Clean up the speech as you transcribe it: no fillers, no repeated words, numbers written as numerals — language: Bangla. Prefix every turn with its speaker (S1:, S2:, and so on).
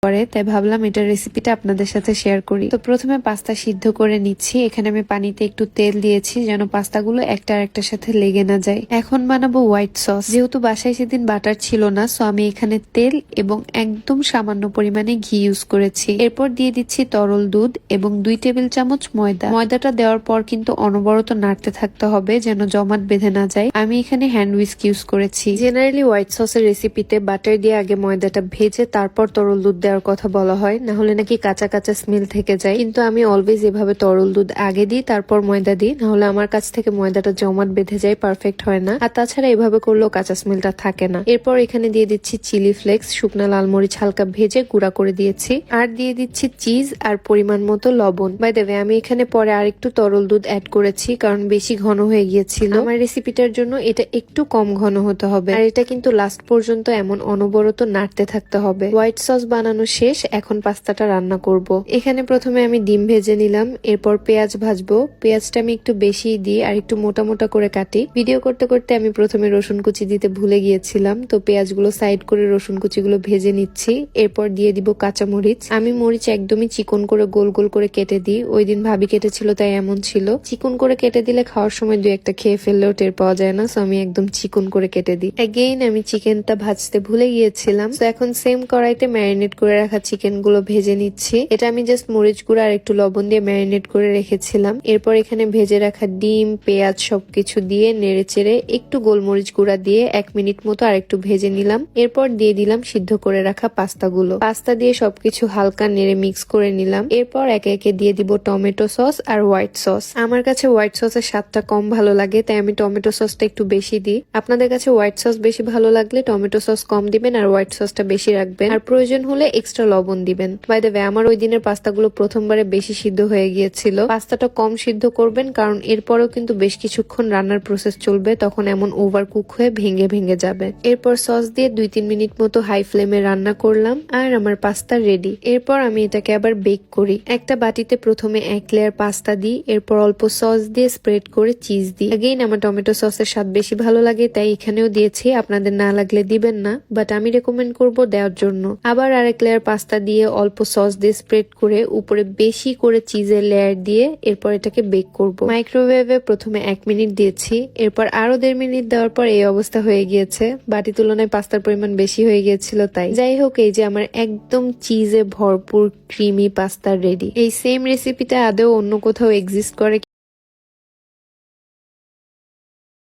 S1: করে, তাই ভাবলাম এটার রেসিপিটা আপনাদের সাথে শেয়ার করি। তো প্রথমে পাস্তা সিদ্ধ করে নিচ্ছি। এখানে আমি পানিতে একটু তেল দিয়েছি যেন পাস্তাগুলো একটা আরেকটার সাথে লেগে না যায়। এখন বানাবো হোয়াইট সস। যেহেতু বাসায় সেদিন বাটার ছিল না, সো আমি এখানে তেল এবং একদম সামান্য পরিমাণে ঘি ইউজ করেছি। এরপর দিয়ে দিচ্ছি তরল দুধ এবং 2 টেবিল চামচ ময়দা। ময়দাটা দেওয়ার পর কিন্তু অনবরত নাড়তে থাকতে হবে যেন জমাট বেঁধে না যায়। আমি এখানে হ্যান্ড উইস্ক ইউজ করেছি। জেনারেলি হোয়াইট সসের রেসিপিতে বাটার দিয়ে আগে ময়দাটা ভেজে তারপর তরল দুধ দেওয়ার কথা বলা হয়, না হলে নাকি কাঁচা কাঁচা স্মেল থেকে যায়। কিন্তু আমি অলওয়েজ এভাবে তরল দুধ আগে দিই, তারপর ময়দা দিই, না হলে আমার কাছ থেকে ময়দাটা জমাট বেঁধে যায়, পারফেক্ট হয় না। আর তাছাড়া এভাবে করলেও কাঁচা স্মেলটা থাকে না। এরপর এখানে দিয়ে দিচ্ছি চিলি ফ্লেক্স, শুকনা লাল মরিচ হালকা ভেজে গুঁড়া করে দিয়েছি। আর দিয়ে দিচ্ছি চিজ আর পরিমাণ মতো লবণ। বাই দ্য ওয়ে, আমি এখানে পরে আরেকটু তরল দুধ অ্যাড করেছি কারণ বেশি ঘন হয়ে গিয়েছিল। আমার রেসিপিটার জন্য এটা একটু কম ঘন হতে হবে। আর এটা কিন্তু লাস্ট পর্যন্ত এমন অনবরত নাড়তে থাকতে হবে। হোয়াইট সস বানানো শেষ, এখন পাস্তাটা রান্না করব। এখানে প্রথমে আমি ডিম ভেজে নিলাম, এরপর পেঁয়াজ ভাজবো। পেঁয়াজটা আমি একটু বেশি দিই আর একটু মোটা মোটা করে কাটি। ভিডিও করতে করতে আমি প্রথমে রসুন কুচি দিতে ভুলে গিয়েছিলাম, তো পেঁয়াজগুলো সাইড করে রসুন কুচিগুলো ভেজে নিচ্ছি। এরপর দিয়ে দিব কাঁচা মরিচ। আমি মরিচ একদমই চিকন করে গোল গোল করে কেটে দিই। ওই দিন ভাবি কেটেছিল তাই এমন ছিল। চিকন করে কেটে দিলে খাওয়ার সময় 2-1টা খেয়ে ফেললেও টের পাওয়া যায় না, সো আমি একদম চিকন করে কেটে দিই। এগেইন আমি চিকেনটা ভাজতে ভুলে গিয়েছিলাম, তো এখন সেম কড়াইতে ম্যারিনেট করে রাখা চিকেন গুলো ভেজে নিচ্ছি। এটা আমি জাস্ট মরিচ গুঁড়া আর একটু লবণ দিয়ে ম্যারিনেট করে রেখেছিলাম। এরপর এখানে ভেজে রাখা ডিম, পেঁয়াজ সবকিছু দিয়ে নেড়ে চেড়ে একটু গোলমরিচ গুঁড়া দিয়ে 1 মিনিট মতো আর একটু ভেজে নিলাম। এরপর দিয়ে দিলাম সিদ্ধ করে রাখা পাস্তাগুলো। পাস্তা দিয়ে সবকিছু হালকা নেড়ে মিক্স করে নিলাম। এরপর একে একে দিয়ে দিব টমেটো সস আর হোয়াইট সস। আমার কাছে হোয়াইট সসের স্বাদটা কম ভালো লাগে, তাই আমি টমেটো সসটা একটু বেশি দিই। আপনাদের কাছে হোয়াইট সস বেশি ভালো লাগলে টমেটো সস কম দিবেন আর হোয়াইট সসটা বেশি রাখবেন। আর প্রয়োজন হলে এক্সট্রা লবণ দিবেন। বাই দ্য ওয়ে, আমার ওই দিনের পাস্তাগুলো প্রথমবারে বেশি সিদ্ধ হয়ে গিয়েছিল। পাস্তাটা কম সিদ্ধ করবেন কারণ এরপরেও কিন্তু বেশ কিছুক্ষণ রান্নার প্রসেস চলবে, তখন এমন ওভার কুক হয়ে ভেঙে ভেঙে যাবে। এরপর সস দিয়ে 2-3 মিনিট মতো হাই ফ্লেমে রান্না করলাম আর আমার পাস্তা রেডি। এরপর আমি এটাকে আবার বেক করি। একটা বাটিতে প্রথমে 1 লেয়ার পাস্তা দিই, এরপর অল্প সস দিয়ে স্প্রেড করে চিজ দিই। এগেইন আমার টমেটো সসের স্বাদ বেশি ভালো লাগে, তাই এখানেও দিয়েছি। আপনাদের না লাগলে দিবেন না, বাট আমি রেকমেন্ড করব দেওয়ার জন্য। আবার আরেক লেয়ার পাস্তা দিয়ে অল্প সস দিয়ে স্প্রেড করে উপরে বেশি করে চিজের লেয়ার দিয়ে এরপর এটাকে বেক করব। মাইক্রোওয়েভে প্রথমে 1 মিনিট দিয়েছি, এরপর আরো 1.5 মিনিট দেওয়ার পর এই অবস্থা হয়ে গিয়েছে। বাটি তুলনায় পাস্তার পরিমাণ বেশি হয়ে গিয়েছিল তাই। যাই হোক, এই যে আমার একদম চিজে ভরপুর ক্রিমি পাস্তা রেডি। এই সেম রেসিপিটা আদৌ অন্য কোথাও এক্সিস্ট করে